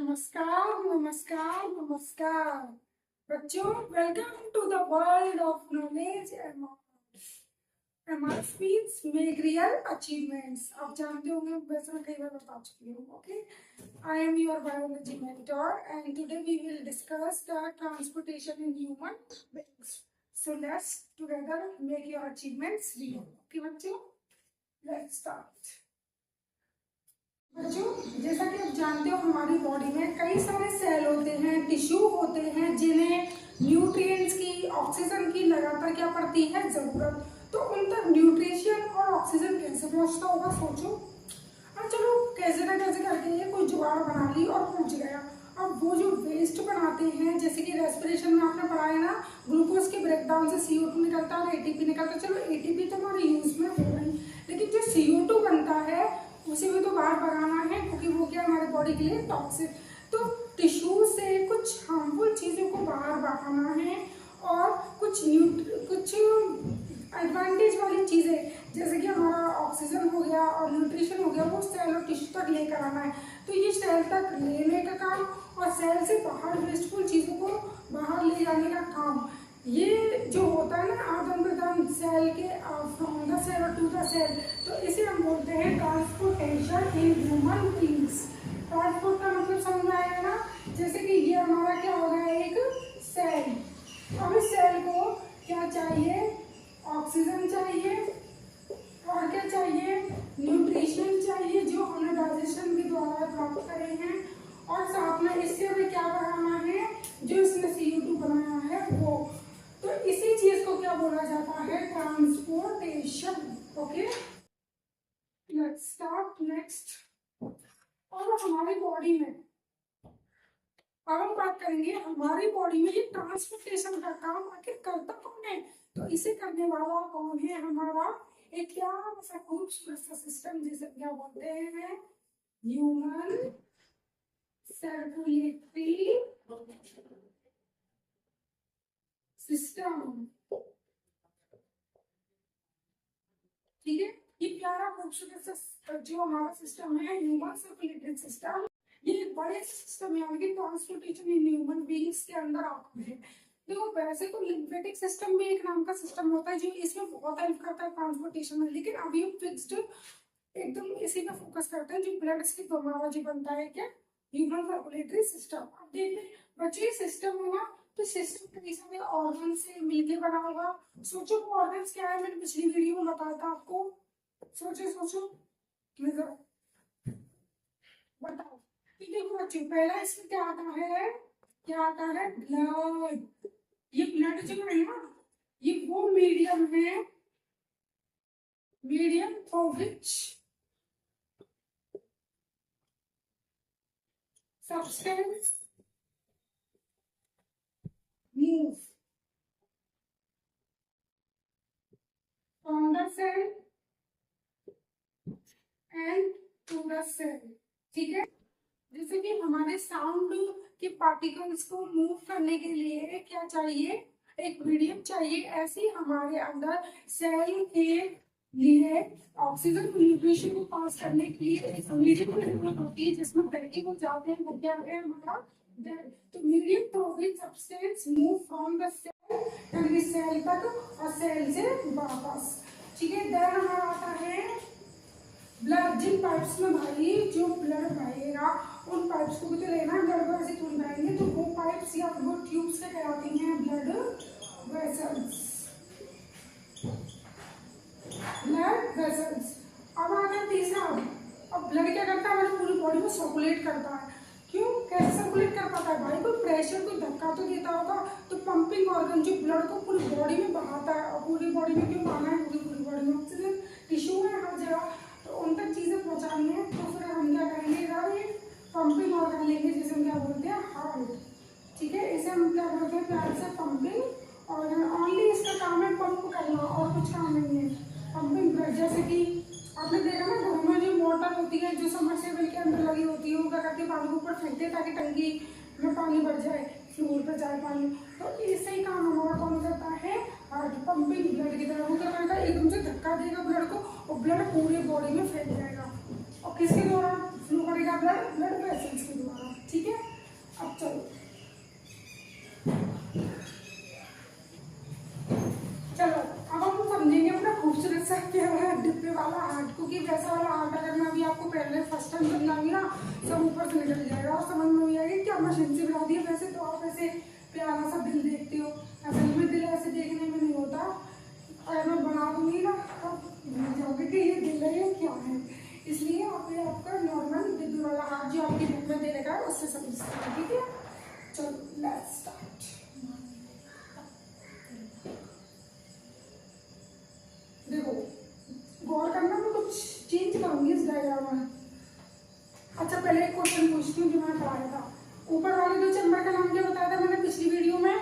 नमस्कार नमस्कार नमस्कार बच्चों, welcome to the world of knowledge. MR means make real achievements. आप जानते होंगे, वैसे मैं कई बार बता चुकी हूँ। Okay, I am your biology mentor and today we will discuss the transportation in human beings. So let's together make your achievements real. Okay बच्चों, लेट्स स्टार्ट। बच्चों, जैसा कि आप जानते हो, हमारी बॉडी में कई सारे सेल होते हैं, टिश्यू होते हैं, जिन्हें न्यूट्रिएंट्स की, ऑक्सीजन की लगातार क्या पड़ती है, जरूरत। तो उन तक न्यूट्रिशन और ऑक्सीजन कैसे पहुंचता होगा, सोचो। अब चलो कैसे ना कैसे करके ये कोई जुगाड़ बना ली और पहुंच गया। अब वो जो वेस्ट बनाते हैं, जैसे कि रेस्पिरेशन में आपने पढ़ा है ना, ग्लूकोज के ब्रेकडाउन से CO2 निकलता है और ATP निकलता है। चलो ATP तो हमारे यूज में हो गई, लेकिन जो CO2 बनता है उसे भी तो बाहर भगाना है, क्योंकि वो क्या हमारे बॉडी के लिए टॉक्सिक। तो टिश्यू से कुछ हार्मफुल चीज़ों को बाहर बहाना है और कुछ एडवांटेज वाली चीज़ें, जैसे कि हमारा ऑक्सीजन हो गया और न्यूट्रिशन हो गया, वो सेल और टिश्यू तक लेकर आना है। तो ये सेल तक लेने का काम और सेल से बाहर वेस्टफुल चीज़ों को बाहर ले जाने का काम, ये जो होता है ना, आदान प्रदान सेल के from the cell to the cell, तो इसे हम बोलते हैं transportation in human beings. Transport का मतलब समझ में आएगा ना। जैसे कि ये हमारा क्या हो गया, एक सेल। अब इस सेल को क्या चाहिए, ऑक्सीजन चाहिए और क्या चाहिए, न्यूट्रिशन चाहिए, जो हमने डाइजेशन के द्वारा प्राप्त करे हैं, और साथ में इससे हमें क्या बनाना है, जो इसने CO2 बनाया है वो। तो इसी चीज को क्या बोला जाता है, transportation. Okay, let's start next. और हमारी बॉडी में अब हम बात करेंगे, हमारी बॉडी में ये ट्रांसपोर्टेशन का काम आखिर करता कौन है। तो इसे करने वाला कौन है, हमारा एक क्या सा खूबसूरत सा सिस्टम, जिसे क्या बोलते हैं, ह्यूमन सर्कुलेटरी सिस्टम। ठीक है, ये प्यारा खूबसूरत सा जो हमारा सिस्टम है, ह्यूमन सर्कुलेटरी सिस्टम, ये एक बड़े सिस्टम है, यानी कि ट्रांसपोर्टेशन इन ह्यूमन बीइंग्स के अंदर आता है। देखो, वैसे तो लिम्फेटिक सिस्टम भी एक नाम का सिस्टम होता है, जो इसमें बहुत हेल्प करता है ट्रांसपोर्टेशन में, लेकिन अभी हम फिक्स्ड एकदम इसी पे फोकस करते हैं, जो ब्लड के द्वारा जो बनता है क्या, ह्यूमन सर्कुलेटरी सिस्टम। अब देखिए बच्चों, ये सिस्टम है ना, तो सिस्टम कई सारे ऑर्गन से मिलकर बना होगा। सोचो वो ऑर्गन्स क्या है, मैंने पिछली वीडियो में बताया था आपको। सोचो सोचो, बताओ। देखो बच्चों, पहला इसमें क्या आता है, क्या आता है, ब्लड। ये ब्लड जो है ना, ये वो मीडियम है, medium for which substance move from the cell and to the cell। ठीक है, जैसे कि हमारे साउंड के पार्टिकल्स को मूव करने के लिए क्या चाहिए, एक मीडियम चाहिए। ऐसे ही हमारे अंदर सेल के लिए ऑक्सीजन न्यूट्रिशन को पास करने के लिए एक मीडियम की जरूरत होती है, जिसमें बैठे हो जाते हैं, वो क्या है हमारा ब्लड। तो medium through substance move from the cell, यानी सेल तक और सेल से वापस। ठीक है, देन हमारा आता है ब्लड। जिन पाइप्स में भाई जो ब्लड बहेगा, उन पाइप्स को भी तो लेना, ब्लड को ऐसे थोड़ी बहेंगे, तो वो पाइप्स या वो ट्यूब्स से कहलाती हैं ब्लड वेसल्स। Blood vessels. अब आ गया तीसरा। अब ब्लड क्या करता है, हमारी पूरी बॉडी में सर्कुलेट करता है। क्यों, कैसे सर्कुलेट कर पाता है भाई, कोई प्रेशर, कोई धक्का तो देता होगा, तो पंपिंग ऑर्गन जो ब्लड को पूरी बॉडी में बहाता है। और पूरी बॉडी में क्यों बहाना है, पूरी बॉडी में ऑक्सीजन टिश्यू है हर जगह, तो उन तक चीजें पहुंचानी है। तो फिर हम क्या करेंगे, एक पंपिंग ऑर्गन लेंगे, जिसे हम क्या बोलते हैं, हार्ट। ठीक है, इसे हम क्या बोलते हैं प्यार से, पंपिंग ऑर्गन। ओनली इसका काम है पंप करना, और कुछ काम नहीं है। पंपिंग ब्लड, जैसे कि आपने देखा ना, घरों में जो मोटर होती है, जो सबमर्सिबल के अंदर लगी होती है, वो क्या करती है, पानी को ऊपर फेंकते हैं ताकि टंकी में पानी भर जाए, फ्लोर पर जाए पानी। तो इससे ही काम हमारा कौन करता है, हार्ट। पंपिंग ब्लड की तरह वो क्या करेगा, एकदम से धक्का देगा ब्लड को, और ब्लड पूरे बॉडी में फैल जाएगा। और किसके द्वारा फ्लो करेगा, ब्लड वेसल्स के द्वारा। ठीक है, और समझ में नहीं आएगी क्या मशीन से बना दिया। वैसे तो आप ऐसे प्यारा सा दिल देखते हो, असल में दिल ऐसे देखने में नहीं होता। अगर मैं बना दूंगी ना तो भूल जाओगे कि ये दिल है या क्या है। इसलिए आपका नॉर्मल दिल वाला हाथ जो आपकी बुक में दे रखा है उससे समझ सकते हैं, ठीक है। चलो लेट्स स्टार्ट। देखो गौर करना, मैं कुछ चेंज करूंगी इस डायग्राम में। अच्छा पहले एक क्वेश्चन पूछती हूँ जो मैंने पढ़ाया था। ऊपर वाले दो चैम्बर का नाम क्या बताया था मैंने पिछली वीडियो में?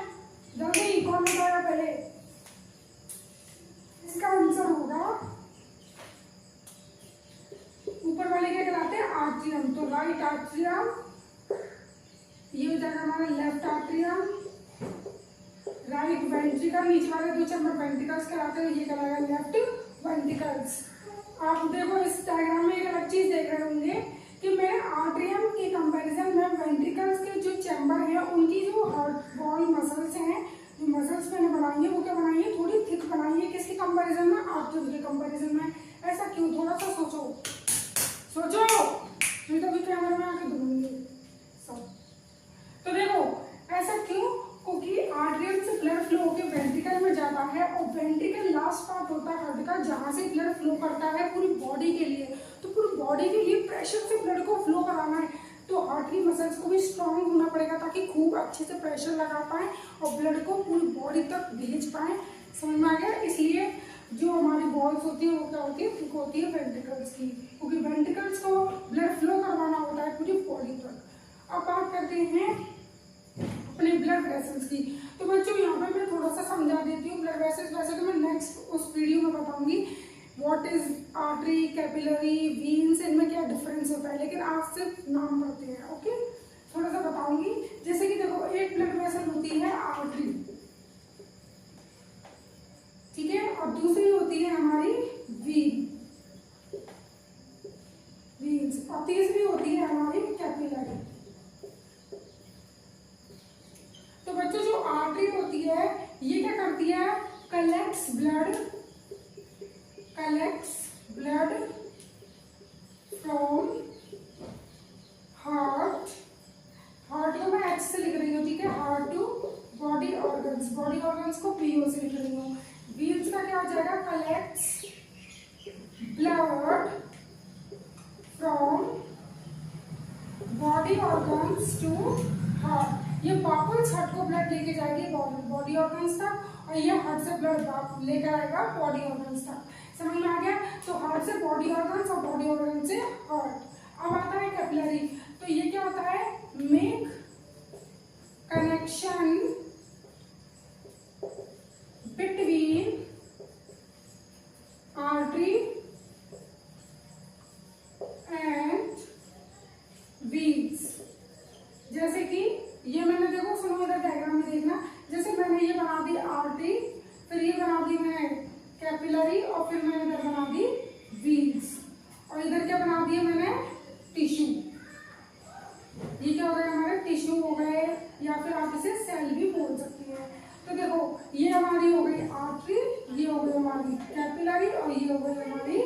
जल्दी कौन बताया पहले? इसका आंसर होगा ऊपर वाले क्या कहलाते हैं? आर्ट्रियम। तो राइट आर्ट्रियम, ये हो जाएगा हमारा लेफ्ट आर्ट्रियम। राइट वेंट्रिकल, नीचे वाले दो चैम्बर वेंट्रिकल्स कहलाते हैं, ये कहलाएगा लेफ्ट वेंट्रिकल्स। आप देखो इस डायग्राम में एक अलग चीज देख रहे होंगे कि मैं आर्ट्रियम के कंपैरिजन में वेंट्रिकल्स के जो चैम्बर है उनकी जो हार्ट वॉल मसल्स हैं, जो मसल्स मैंने बनाई है वो क्या बनाई है? थोड़ी थिक बनाई है। किसके कंपैरिजन में? आर्ट्रियम के कंपैरिजन में। ऐसा क्यों? थोड़ा सा सोचो सोचो, नहीं तो अभी कैमरा में आके दूंगी सब। तो देखो ऐसा क्यों? क्योंकि आर्ट्रियम से ब्लड फ्लो होकर वेंट्रिकल में जाता है और वेंट्रिकल लास्ट पार्ट होता है हार्ट का जहां से ब्लड फ्लो करता है पूरी बॉडी के लिए। तो पूरी बॉडी के लिए प्रेशर से ब्लड को फ्लो कराना है तो हार्ट की मसल्स को भी स्ट्रांग होना पड़ेगा ताकि खूब अच्छे से प्रेशर लगा पाए और ब्लड को पूरी बॉडी तक भेज पाए। समझ में आ गया? इसलिए जो हमारी वॉल्स होती है वो क्या होती है? थिक होती है वेंट्रिकल्स की, क्योंकि वेंट्रिकल्स को ब्लड फ्लो करवाना होता है पूरी बॉडी तक। अब बात करते हैं अपने ब्लड वेसल्स की। तो बच्चों यहाँ पे मैं थोड़ा सा समझा देती हूँ ब्लड वेसल्स। वैसे तो मैं नेक्स्ट उस वीडियो में बताऊंगी what is artery, capillary, veins, इनमें क्या डिफरेंस होता है, लेकिन आज सिर्फ नाम पढ़ते हैं। ओके, थोड़ा सा बताऊंगी। जैसे कि देखो एक ब्लड वेसल होती है आर्टरी, ठीक है, और दूसरी होती है हमारी वीन्स, और तीसरी होती है हमारी कैपिलरी। तो बच्चों जो आर्टरी होती है ये क्या करती है? कलेक्ट्स ब्लड फ्रॉम हार्ट को मैं एच से लिख रही हूँ, ठीक है, हार्ट टू बॉडी ऑर्गन्स को पीओ से लिख रही हूँ। वीन्स का क्या हो जाएगा? Collects blood from body organs to heart. ये वापस हार्ट को ब्लड लेके जाएगी बॉडी ऑर्गन्स तक और ये हार्ट से ब्लड लेकर आएगा बॉडी ऑर्गन्स तक। समझ में आ गया? तो हार्ट से बॉडी ऑर्गन्स और बॉडी ऑर्गन से हार्ट। अब आता है कैपिलरी। तो ये क्या होता है? Make connection between artery and veins. जैसे कि ये मैंने, देखो सुनो इधर डायग्राम में देखना, जैसे मैंने ये बना दी आर्टरी, फिर ये बना दी मैंने कैपिलरी और फिर मैंने इधर बना दी वीन्स, और इधर क्या बना दिया मैंने? टिश्यू। ये क्या हो गए? हमारे टिश्यू हो गए, या फिर आप इसे सेल भी बोल सकती है। तो देखो ये हमारी हो गई आर्टरी, ये हो गई हमारी कैपिलरी और ये हो गई हमारी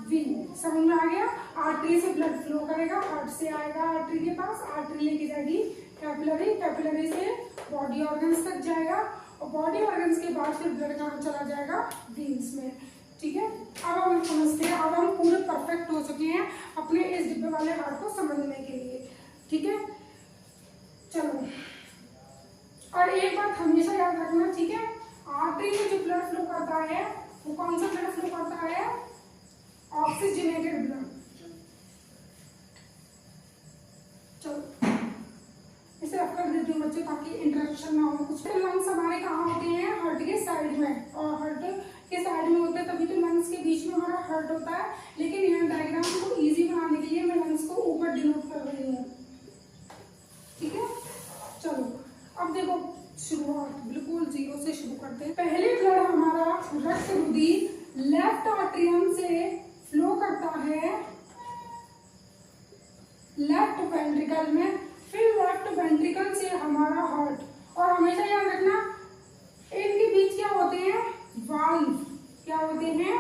वीन। समझ में आ गया? आर्टरी से ब्लड फ्लो करेगा, हार्ट से आएगा आर्टरी के पास, आर्टरी लेके जाएगी कैपिलरी से बॉडी ऑर्गन्स तक जाएगा और बॉडी ऑर्गन्स के बाद फिर ब्लड कहाँ चला जाएगा? वीन्स में। ठीक है, अब हम समझते हैं। अब हम पूरे परफेक्ट हो चुके हैं अपने इस डिब्बे वाले हार्ट को समझने के लिए। ठीक है, चलो, और एक बात हमेशा याद रखना, ठीक है, आर्टरी में जो ब्लड फ्लो करता है वो कौन सा ब्लड फ्लो करता है? Oxygenated blood. चलो इसे रख कर देती हूँ बच्चों ताकि इंटरप्शन ना हो कुछ। लंग्स हमारे कहाँ होते हैं? हार्ट के साइड में, और हार्ट के साइड में होते हैं तभी तो लंग्स के बीच में हमारा हार्ट होता है। लेकिन यहाँ डायग्राम को इजी बनाने के लिए मैं लंग्स को ऊपर डिनोट कर रही हूँ। ठीक है, चलो अब देखो शुरुआत बिल्कुल जीरो से शुरू करते हैं। पहले ब्लड हमारा रक्त रुधिर लेफ्ट आर्टरियम से फ्लो करता है लेफ्ट वेंट्रिकल में, फिर लेफ्ट वेंट्रिकल से हमारा हार्ट। और हमेशा याद रखना इनके बीच क्या होते हैं? वाल्व। क्या होते हैं?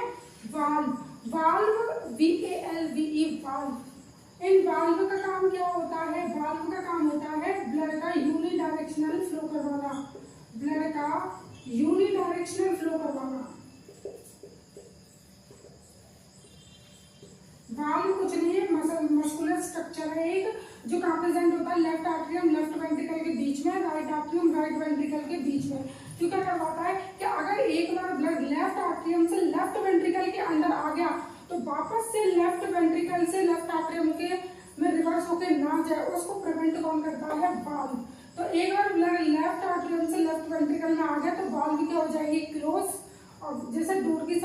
वाल्व। Valve VALVE valve. इन वाल्व का काम क्या होता है? वाल्व यूनिडायरेक्शनल फ्लो करवाना, ब्लड का यूनिडायरेक्शनल फ्लो करवाना। वाल्व कुछ नहीं है, मस्कुलर स्ट्रक्चर है एक, जो कहाँ प्रेजेंट होता है, लेफ्ट आर्ट्रियम लेफ्ट वेंट्रिकल के बीच में, राइट आर्ट्रियम राइट वेंट्रिकल के बीच में। तो क्या करवाता है कि अगर एक बार ब्लड लेफ्ट आर्ट्रियम से लेफ्ट वेंट्रिकल के अंदर आ गया तो वापस से लेफ्ट वेंट्रिकल से लेफ्ट आर्ट्रियम के में रिवर्स होके ना जाए, उसको प्रिवेंट कौन करता है, वाल्व। तो एक बार ब्लड लेफ्ट आर्ट्रियम से लेफ्ट वेंट्रिकल में आ गया तो वाल्व क्या हो जाएगी, क्लोज, और जैसे डोर की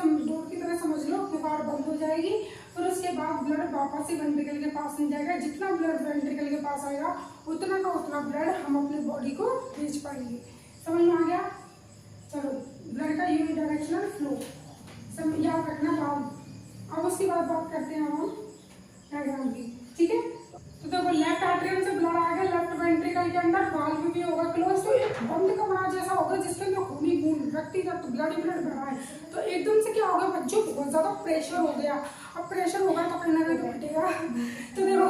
तरह समझ लो, दीवार बंद हो जाएगी। फिर उसके बाद ब्लड वापस से वेंट्रिकल के पास नहीं जाएगा, जितना ब्लड वेंट्रिकल के पास आएगा उतना का उतना ब्लड हम अपने बॉडी को भेज पाएंगे। समझ में आ गया? चलो, ब्लड का यूनिडायरेक्शनल फ्लो सब याद रखना वाल्व। अब उसके बाद बात करते हैं हम डायग्राम की, ठीक है। तो देखो, लेफ्ट आर्टरियम से ब्लड आ गया लेफ्ट वेंट्रिकल के अंदर, वाल्व भी होगा क्लोज, तो एक बंद कमरा जैसा होगा जिसके अंदर खूनी खून व्यक्तिगत ब्लड भरा है। तो एकदम से क्या होगा बच्चों, बहुत ज्यादा प्रेशर हो गया। अब प्रेशर होगा तो कहीं ना कहीं तो फटेगा। तो देखो,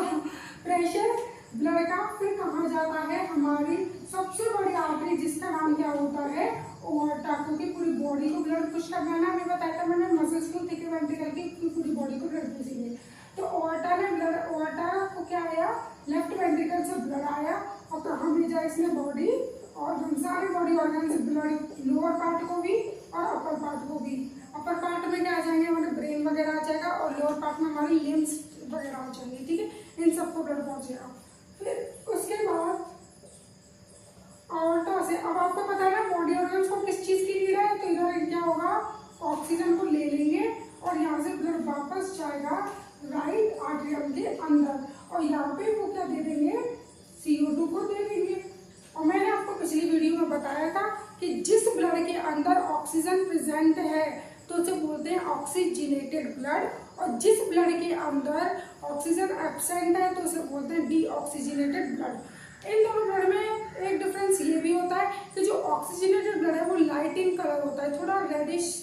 प्रेशर ब्लड का फिर कहाँ जाता है, हमारी सबसे बड़ी आर्टरी जिसका नाम क्या होता है, ओवरटा, क्योंकि पूरी बॉडी को ब्लड पुश करना है ना, हमें बताया था मैंने, मसल्स को थिक वेंट्रिकल की पूरी बॉडी को ब्लड भेजेंगे। तो ओवरटा ने ब्लड, ओवरटा को क्या आया, लेफ्ट वेंट्रिकल से ब्लड आया और कहाँ भेजा इसने, बॉडी ऑर्गन, सारे बॉडी ऑर्गन से ब्लड, लोअर पार्ट को भी और अपर पार्ट को भी। अपर पार्ट में क्या आ जाएंगे, हमारे ब्रेन वगैरह आ जाएगा, और लोअर पार्ट में हमारी लिम्स वगैरह आ जाएंगे, ठीक है, इन सबको ब्लड पहुंचेगा। फिर उसके बाद ऑर्टा से, अब आपको पता है ना बॉडी ऑर्गन्स को किस चीज की नीड है, तो इधर क्या होगा, ऑक्सीजन को ले लेंगे और यहाँ से ब्लड वापस जाएगा राइट आर्टरियम के अंदर, और यहाँ पे वो क्या दे देंगे, CO2 को दे देंगे। और मैंने आपको पिछली वीडियो में बताया था कि जिस ब्लड के अंदर ऑक्सीजन प्रेजेंट है तो उसे बोलते हैं ऑक्सीजनेटेड ब्लड, और जिस ब्लड के अंदर ऑक्सीजन एब्सेंट है तो उसे बोलते हैं डीऑक्सीजनेटेड ब्लड। इन दोनों ब्लड में एक डिफरेंस ये भी होता है कि जो ऑक्सीजनेटेड ब्लड है वो लाइट इन कलर होता है, थोड़ा रेडिश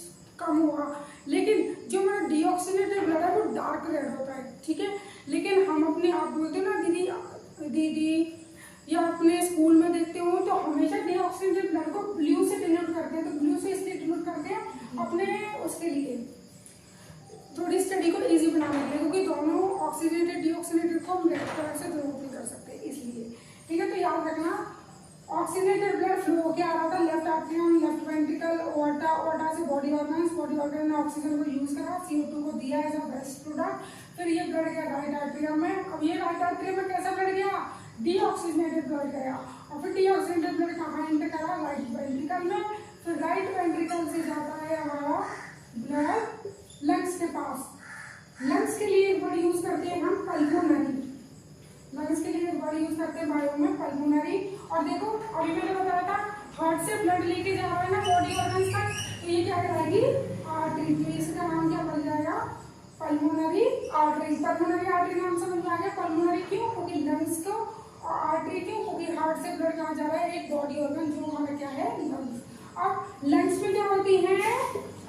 कम हुआ, लेकिन जो हमारा डीऑक्सीजनेटेड ब्लड है वो डार्क रेड होता है, ठीक है। लेकिन हम अपने आप बोलते हो ना दीदी दीदी, या अपने स्कूल में देखते हो तो हमेशा डीऑक्सीजनेटेड ब्लड को ब्लू से डिनोट करते हैं। तो ब्लू से इसलिए डिनोट करते हैं अपने उसके लिए, थोड़ी स्टडी को इजी बनाने के लिए, क्योंकि दोनों ऑक्सीजनेटेड डीऑक्सीजनेटेड को हम रेड कलर से डिनोट नहीं कर सकते इसलिए, ठीक है। तो याद रखना, ऑक्सीजनेटेड ब्लड फ्लो क्या आ रहा था, लेफ्ट आर्टरियम लेफ्ट वेंट्रिकल, ओवरटा, ओवरटा से बॉडी ऑर्गन ने ऑक्सीजन को यूज करा, CO2 को दिया एज अ वेस्ट प्रोडक्ट, फिर ये ब्लड गया राइट आर्टरियम में। अब ये राइट आर्टरियम में कैसा ब्लड गया, डीऑक्सीजनेटेड ब्लड गया, और फिर डीऑक्सीजनेटेड ब्लड कहाँ एंटर करा, राइट वेंट्रिकल में। फिर राइट वेंट्रिकल से जाता है हमारा ब्लड लंग्स के पास। लंग्स के लिए एक वर्ड यूज करते हैं हम, पल्मोनरी। लंग्स के लिए एक वर्ड यूज करते हैं बायो में, पल्मोनरी। और देखो, अभी मैंने बताया था हार्ट से ब्लड लेके जा रहा है ना बॉडी ऑर्गन्स तक, तो ये क्या कहलाएगी, आर्टरी। तो इसका नाम क्या बन जाएगा, पल्मोनरी आर्टरी। पल्मोनरी आर्टरी नाम समझ में आ गया। पल्मोनरी क्यों, क्योंकि लंग्स को, और आर्टरी क्यों, क्योंकि हार्ट से ब्लड कहाँ जा रहा है, एक बॉडी ऑर्गन जो हमारा क्या है, लंग्स। अब लंग्स में क्या होती है,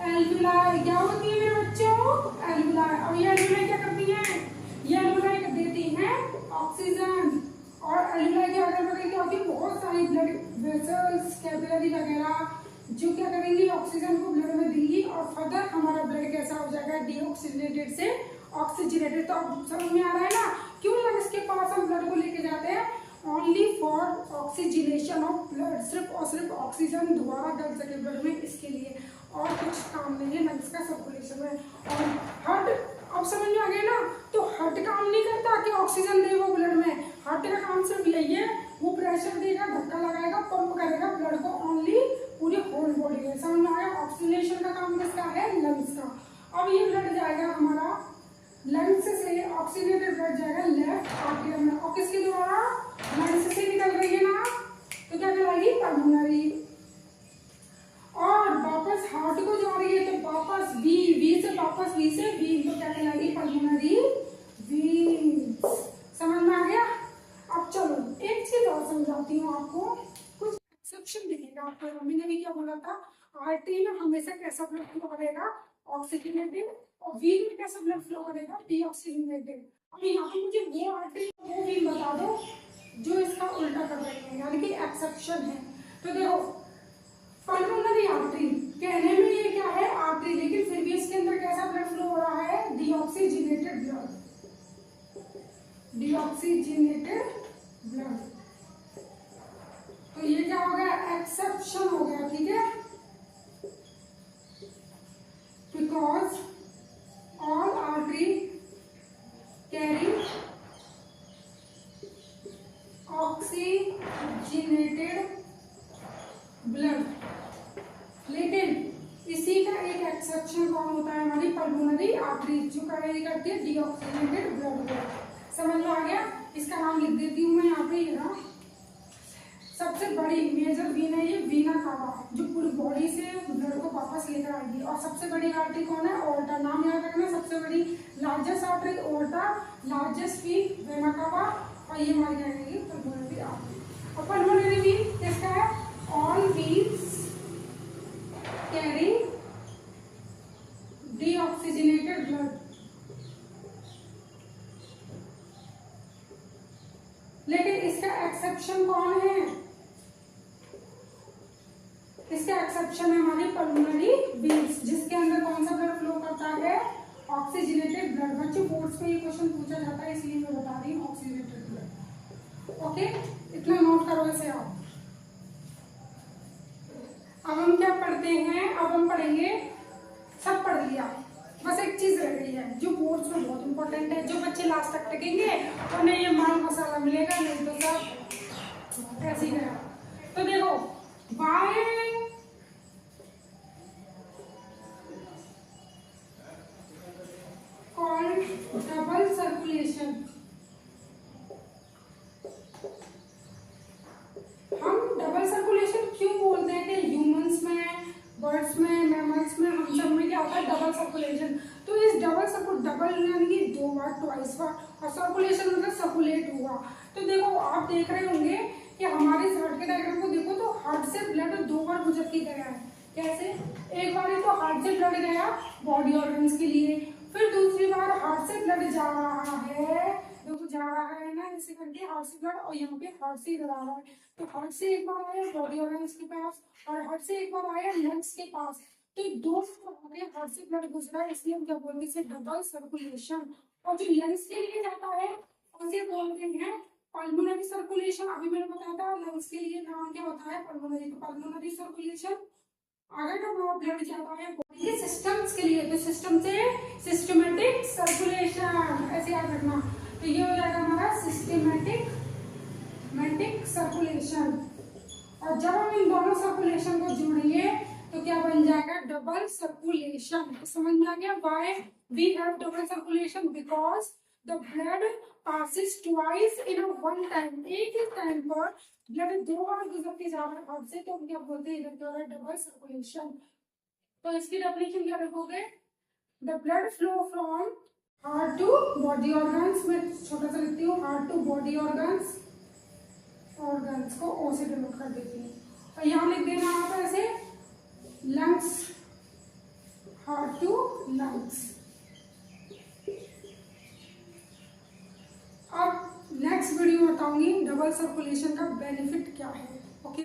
एल्विलाई। क्या होती है मेरे बच्चों, एल्विलाई। अब ये एल्विलाई क्या करती है, ये एल्विलाई देती है ऑक्सीजन, और एल्विलाई के अगल बगल क्या होती है, बहुत सारी ब्लड वेसल्स, कैपिलरी वगैरह, जो क्या करेंगी, ऑक्सीजन को ब्लड में देंगी, और फर्दर हमारा ब्लड कैसा हो जाएगा, डीऑक्सीजनेटेड से ऑक्सीजनेटेड। तो अब समझ में आ रहा है ना क्यों लंग्स के पास हम ब्लड को लेके जाते हैं, only for oxygenation of blood, सिर्फ और सिर्फ ऑक्सीजन दोबारा डल सके ब्लड में, इसके लिए, और कुछ काम नहीं है लंग्स का सर्कुलेशन में। और हार्ट, अब समझ में आ गया ना, तो हार्ट काम नहीं करता कि ऑक्सीजन दे वो ब्लड में, हार्ट का काम सिर्फ यही है, वो प्रेशर देगा, धक्का लगाएगा, पंप करेगा ब्लड को, ओनली पूरी होल बॉडी में। समझ में आया, ऑक्सीजनेशन का काम किसका है, लंग्स का। अब ये ब्लड जाएगा हमारा लंग्स से, ऑक्सीजनेटेड ब्लड जाएगा लेफ्ट आर्टरियम में, और किसके द्वारा, लंग्स से निकल रही है ना, तो क्या कहलाएगी, पल्मोनरी। और वापस हार्ट को जा रही है तो वापस वी से वापस वी से वी, तो क्या कहलाएगी, पल्मोनरी वीन्स। समझ में आ गया। अब चलो एक चीज और समझाती हूँ आपको, कुछ एक्सेप्शन दिखेगा आपको। मम्मी ने भी क्या बोला था, आर्टरी में हमेशा कैसा ब्लड फ्लो करेगा, ऑक्सीजनेटेड, और वीन में कैसा ब्लड फ्लो करेगा, डीऑक्सीजनेटेड। अभी यहाँ पे मुझे वो आर्टरी वो वीन बता दो जो इसका उल्टा कर रही है, यानी कि एक्सेप्शन। एक्सेप्शन है। तो देखो पल्मोनरी आर्टरी कहने में ये क्या है, आर्टरी, लेकिन फिर भी इसके अंदर कैसा ब्लड फ्लो हो रहा है, डीऑक्सीजनेटेड ब्लड, डीऑक्सीजनेटेड ब्लड। तो ये क्या हो गया, एक्सेप्शन हो गया, ठीक है, because all artery carry oxygenated blood. लेकिन इसी का एक एक्सेप्शन कौन होता है, हमारी पल्मोनरी आर्टरी, जो कैरी करती है डीऑक्सीजनेटेड ब्लड को। समझ में आ गया, इसका नाम लिख देती हूँ मैं यहाँ पे, ये ना सबसे बड़ी मेजर वीन है ये, वीना कावा, जो पूरी बॉडी से ब्लड को वापस लेकर आएगी। और सबसे बड़ी आर्टरी कौन है, ओर्टा, नाम याद रखना, सबसे बड़ी largest artery aorta, largest vein vena cava, और ये हमारी रहेगी पल्मोनरी आर्टरी। और पल्मोनरी वीन किसका है, all veins carry deoxygenated blood. लेकिन इसका एक्सेप्शन कौन है, इसका एक्सेप्शन है हमारी पल्मोनरी वीन्स, जिसके अंदर कौन सा ब्लड फ्लो करता है, ऑक्सीजनेटेड ब्लड। बच्चों बोर्ड्स में ये क्वेश्चन पूछा जाता है, इसलिए मैं बता रही हूँ ऑक्सीजनेटेड ब्लड। ओके, इतना नोट करो इसे आप। अब हम क्या पढ़ते हैं, अब हम पढ़ेंगे, सब पढ़ लिया, बस एक चीज रह गई है जो बोर्ड्स में बहुत इंपॉर्टेंट है, जो बच्चे लास्ट तक टिकेंगे उन्हें ये माल मसाला मिलेगा, नहीं तो सब ऐसे ही गया। तो देखो बाय कॉल्ड डबल सर्कुलेशन, हम डबल सर्कुलेशन क्यों बोलते हैं कि ह्यूमंस में, बर्ड्स में, मैमल्स में, हम सब में क्या होता है, डबल सर्कुलेशन। तो इस डबल यानी कि दो बार, ट्वाइस बार, और सर्कुलेशन मतलब सर्कुलेट हुआ। तो देखो आप देख रहे होंगे कि हमारे इस हार्ट के डायग्राम को देखो, तो हार्ट से ब्लड दो बार गुजर के गया है। कैसे, एक बार तो हार्ट से ब्लड गया बॉडी ऑर्गन्स के लिए, फिर दूसरी बार हार्ट से ब्लड जा रहा है, देखो जा रहा है ना, इसे करके हार्ट से ब्लड, और यहाँ पे हार्ट से इधर आ रहा है। तो हार्ट से एक बार आया बॉडी ऑर्गन्स के पास, और हार्ट से एक बार आया लंग्स के पास। तो दो हार्ट से ब्लड गुजरा है, इसलिए हम क्या बोलते हैं, इसे डबल सर्कुलेशन। और जो लंग्स के लिए जाता है उसे बोलते हैं पल्मोनरी सर्कुलेशन। अभी मैंने बताया था लंग्स के लिए नाम क्या होता है, पल्मोनरी। तो पल्मोनरी सर्कुलेशन अगर तो ब्लड जाता है बॉडी के सिस्टम्स के लिए, तो सिस्टम से सिस्टमेटिक सर्कुलेशन, ऐसे याद रखना। तो ये हो जाएगा हमारा सिस्टमेटिक सर्कुलेशन। और जब हम इन दोनों सर्कुलेशन को जोड़ेंगे तो क्या बन जाएगा, डबल सर्कुलेशन। तो समझ में आ गया, why we have double circulation, because the blood passes twice in a one time, एक ही टाइम पर ब्लड दो बार गुजर के जा रहा है हार्ट से, तो हम क्या बोलते हैं, इधर क्या हो रहा है, डबल सर्कुलेशन। तो इसकी डेफिनेशन क्या रखोगे, the blood flow from heart to body organs, मैं छोटा सा लिखती हूँ, heart to body organs, organs को ओ से डिनोट कर देती हूँ, और यहाँ लिख देना यहाँ पर ऐसे, लंग्स, हार्ट टू लंग्स। अब नेक्स्ट वीडियो बताऊंगी डबल सर्कुलेशन का बेनिफिट क्या